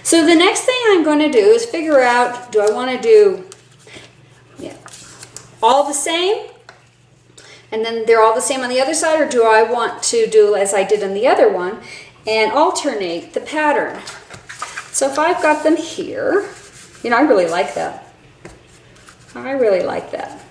So the next thing I'm going to do is figure out, do I want to do all the same? And then they're all the same on the other side, or do I want to do as I did in the other one and alternate the pattern? So if I've got them here, you know, I really like that. I really like that.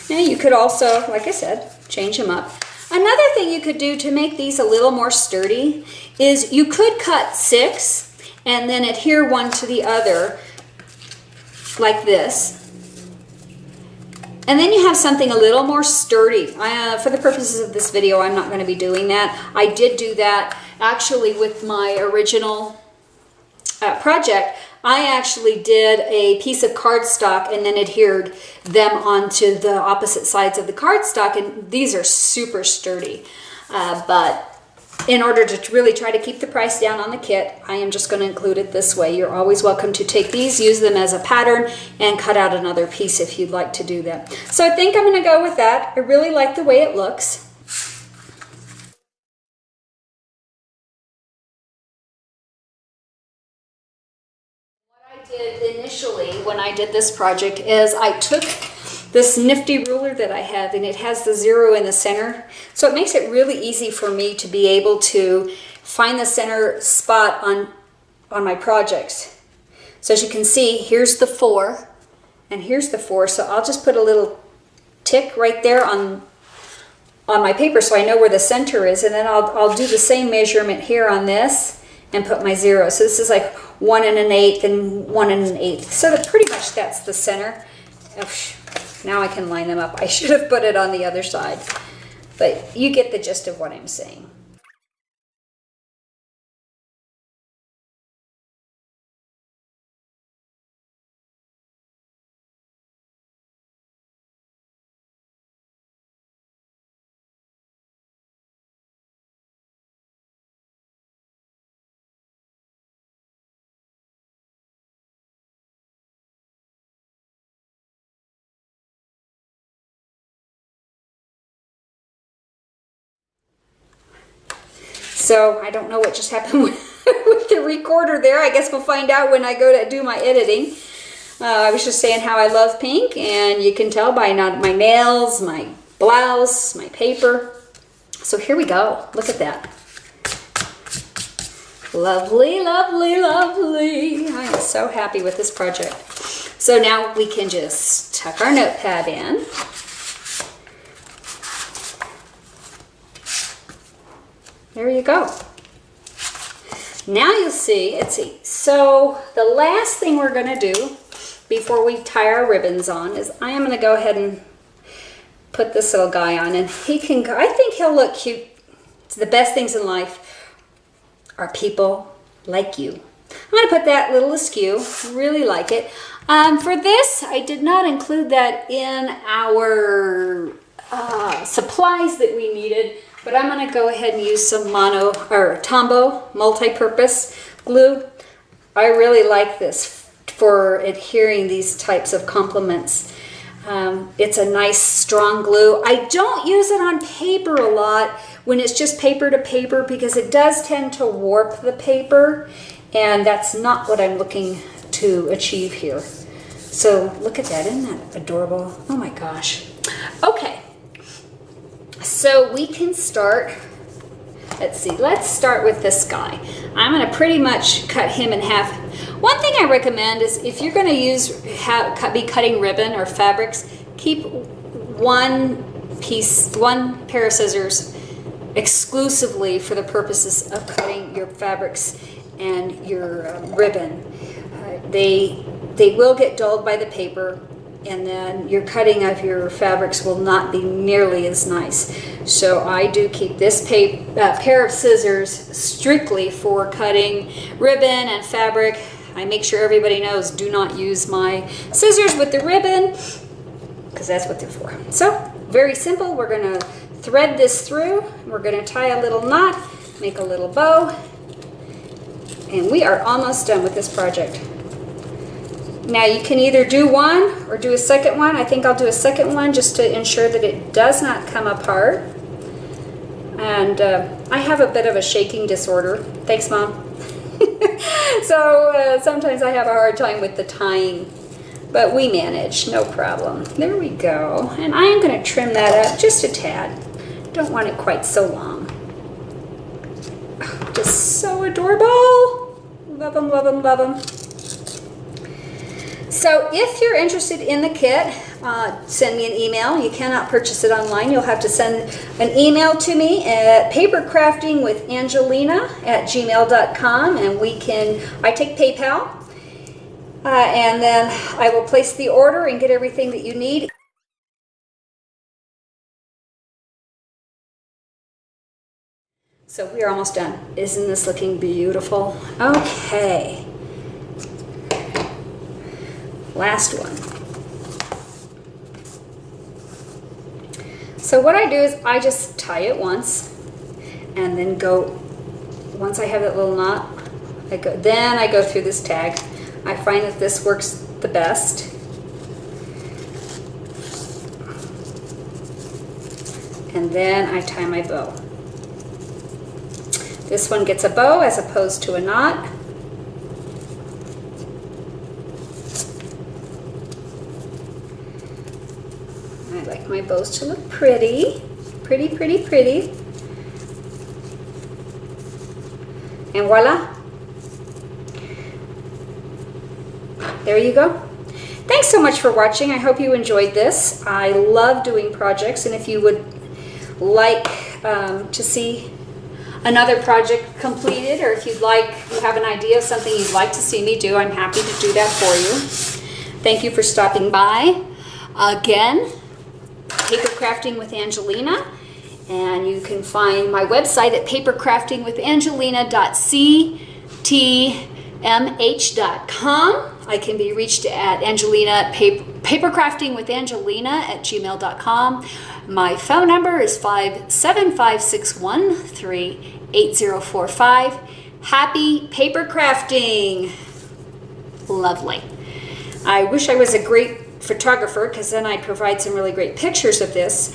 Now you could also, like I said, change them up. Another thing you could do to make these a little more sturdy is you could cut 6 and then adhere one to the other like this. And then you have something a little more sturdy. For the purposes of this video, I'm not going to be doing that. I did do that actually with my original project. I actually did a piece of cardstock and then adhered them onto the opposite sides of the cardstock, and these are super sturdy. But in order to really try to keep the price down on the kit, I am just going to include it this way. You're always welcome to take these, use them as a pattern, and cut out another piece if you'd like to do that. So I think I'm going to go with that. I really like the way it looks. Did initially when I did this project is I took this nifty ruler that I have, and it has the 0 in the center, so it makes it really easy for me to be able to find the center spot on my projects. So as you can see, here's the 4 and here's the 4, so I'll just put a little tick right there on my paper so I know where the center is, and then I'll do the same measurement here on this and put my 0. So this is like 1 1/8 and 1 1/8. So that pretty much that's the center. Now I can line them up. I should have put it on the other side, but you get the gist of what I'm saying. So I don't know what just happened with the recorder there. I guess we'll find out when I go to do my editing. I was just saying how I love pink, and you can tell by my nails, my blouse, my paper. So here we go. Look at that. Lovely, lovely, lovely. I am so happy with this project. So now we can just tuck our notepad in. There you go. Now you'll see, let's see. So the last thing we're going to do before we tie our ribbons on is I am going to go ahead and put this little guy on, and he can go, I think he'll look cute. It's the best things in life are people like you. I'm going to put that little askew. Really like it. For this, I did not include that in our supplies that we needed. But I'm going to go ahead and use some Tombow multi-purpose glue. I really like this for adhering these types of complements. It's a nice strong glue. I don't use it on paper a lot when it's just paper to paper because it does tend to warp the paper, and that's not what I'm looking to achieve here. So look at that, isn't that adorable? Oh my gosh. Okay. So we can start, let's see, let's start with this guy. I'm going to pretty much cut him in half. One thing I recommend is if you're going to be cutting ribbon or fabrics, keep one pair of scissors exclusively for the purposes of cutting your fabrics and your ribbon. They will get dulled by the paper, and then your cutting of your fabrics will not be nearly as nice. So I do keep this pair of scissors strictly for cutting ribbon and fabric. I make sure everybody knows, do not use my scissors with the ribbon, because that's what they're for. So very simple. We're going to thread this through. We're going to tie a little knot, make a little bow, and we are almost done with this project. Now you can either do one or do a second one. I think I'll do a second one just to ensure that it does not come apart. And I have a bit of a shaking disorder. Thanks, Mom. So So sometimes I have a hard time with the tying, but we manage, no problem. There we go. And I am going to trim that up just a tad. Don't want it quite so long. Just so adorable. Love them, love them, love them. So if you're interested in the kit, send me an email. You cannot purchase it online. You'll have to send an email to me at PaperCraftingWithAngelina@gmail.com, and I take PayPal, and then I will place the order and get everything that you need. So we are almost done. Isn't this looking beautiful? Okay. Last one. So what I do is I just tie it once and then once I have that little knot, then I go through this tag. I find that this works the best. And then I tie my bow. This one gets a bow as opposed to a knot. I like my bows to look pretty. Pretty, pretty, pretty. And voila. There you go. Thanks so much for watching. I hope you enjoyed this. I love doing projects, and if you would like to see another project completed, or if you have an idea of something you'd like to see me do, I'm happy to do that for you. Thank you for stopping by. Again, Paper Crafting with Angelina, and you can find my website at papercraftingwithangelina.ctmh.com. I can be reached at papercraftingwithangelina@gmail.com. My phone number is 57561388045. Happy paper crafting! Lovely. I wish I was a great photographer, because then I'd provide some really great pictures of this,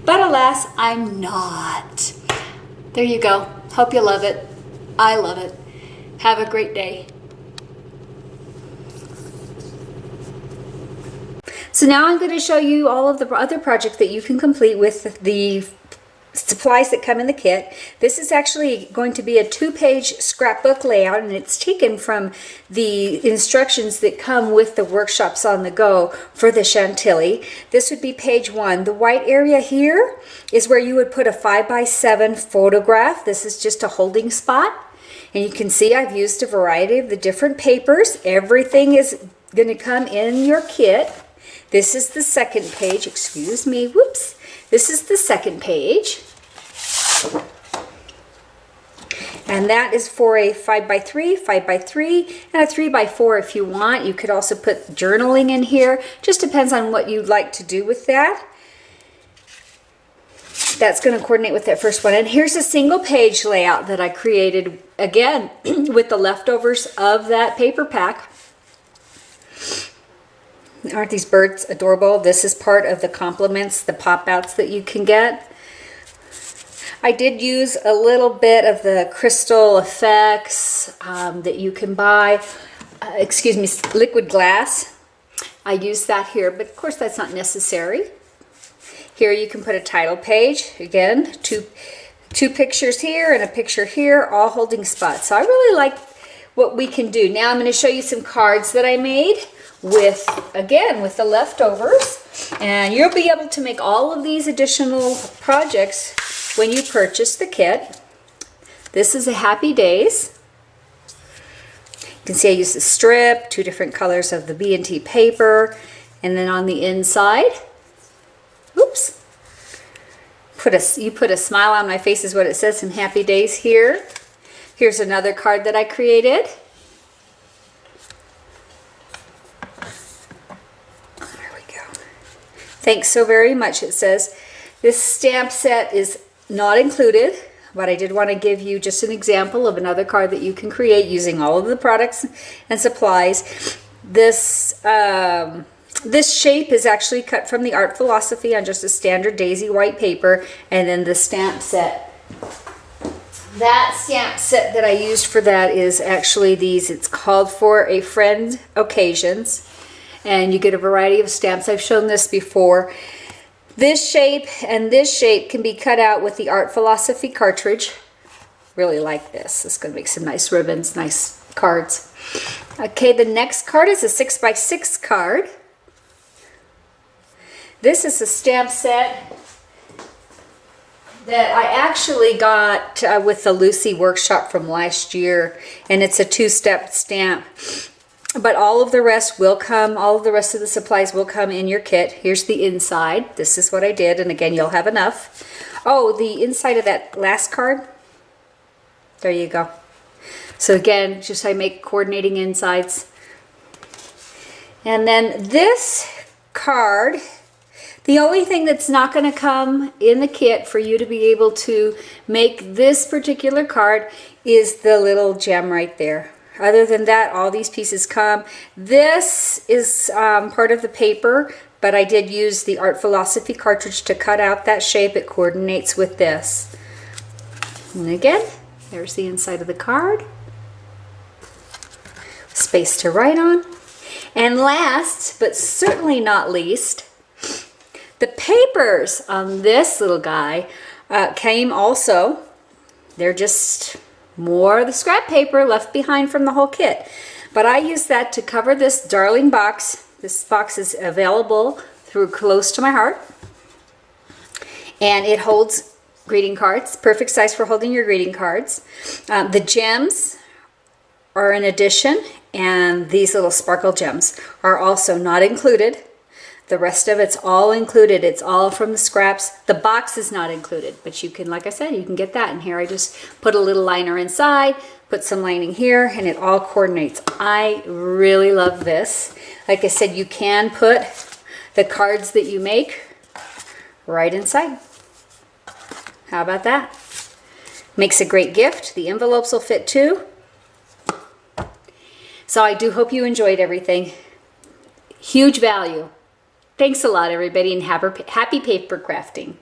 but alas, I'm not. There you go. Hope you love it. I love it. Have a great day. So now I'm going to show you all of the other projects that you can complete with the supplies that come in the kit. This is actually going to be a 2-page scrapbook layout, and it's taken from the instructions that come with the workshops on the go for the Chantilly. This would be page 1. The white area here is where you would put a 5x7 photograph. This is just a holding spot, and you can see I've used a variety of the different papers. Everything is going to come in your kit. This is the second page. Excuse me. Whoops. This is the second page. And that is for a 5x3, 5x3, and a 3x4 if you want. You could also put journaling in here. Just depends on what you'd like to do with that. That's going to coordinate with that first one. And here's a single page layout that I created, again, with the leftovers of that paper pack. Aren't these birds adorable? This is part of the compliments, the pop-outs that you can get. I did use a little bit of the crystal effects that you can buy. Excuse me, liquid glass. I used that here, but of course that's not necessary. Here you can put a title page. Again, two pictures here and a picture here, all holding spots. So I really like what we can do. Now I'm going to show you some cards that I made with the leftovers, and you'll be able to make all of these additional projects when you purchase the kit. This is a Happy Days. You can see I used a strip, 2 different colors of the B&T paper, and then on the inside, oops, you put a smile on my face is what it says, some Happy Days here. Here's another card that I created. Thanks so very much, it says. This stamp set is not included, but I did want to give you just an example of another card that you can create using all of the products and supplies. This shape is actually cut from the Art Philosophy on just a standard daisy white paper, and then the stamp set that stamp set that I used for that is actually these. It's called For a Friend Occasions. And you get a variety of stamps. I've shown this before. This shape and this shape can be cut out with the Art Philosophy cartridge. Really like this. It's going to make some nice ribbons, nice cards. Okay, the next card is a 6x6 card. This is a stamp set that I actually got with the Lucy workshop from last year, and it's a 2-step stamp. But all of the rest will come, all of the rest of the supplies will come in your kit. Here's the inside. This is what I did, and again, you'll have enough. Oh, the inside of that last card, there you go. So again, just I make coordinating insides. And then this card, the only thing that's not going to come in the kit for you to be able to make this particular card is the little gem right there. Other than that, all these pieces come. This is part of the paper, but I did use the Art Philosophy cartridge to cut out that shape. It coordinates with this. And again, there's the inside of the card. Space to write on. And last, but certainly not least, the papers on this little guy came also. They're just more of the scrap paper left behind from the whole kit. But I used that to cover this darling box. This box is available through Close to My Heart. And it holds greeting cards. Perfect size for holding your greeting cards. The gems are an addition, and these little sparkle gems are also not included. The rest of it's all included. It's all from the scraps. The box is not included, but you can, like I said, you can get that in here. I just put a little liner inside, put some lining here, and it all coordinates. I really love this. Like I said, you can put the cards that you make right inside. How about that? Makes a great gift. The envelopes will fit too. So I do hope you enjoyed everything. Huge value. Thanks a lot, everybody, and happy paper crafting.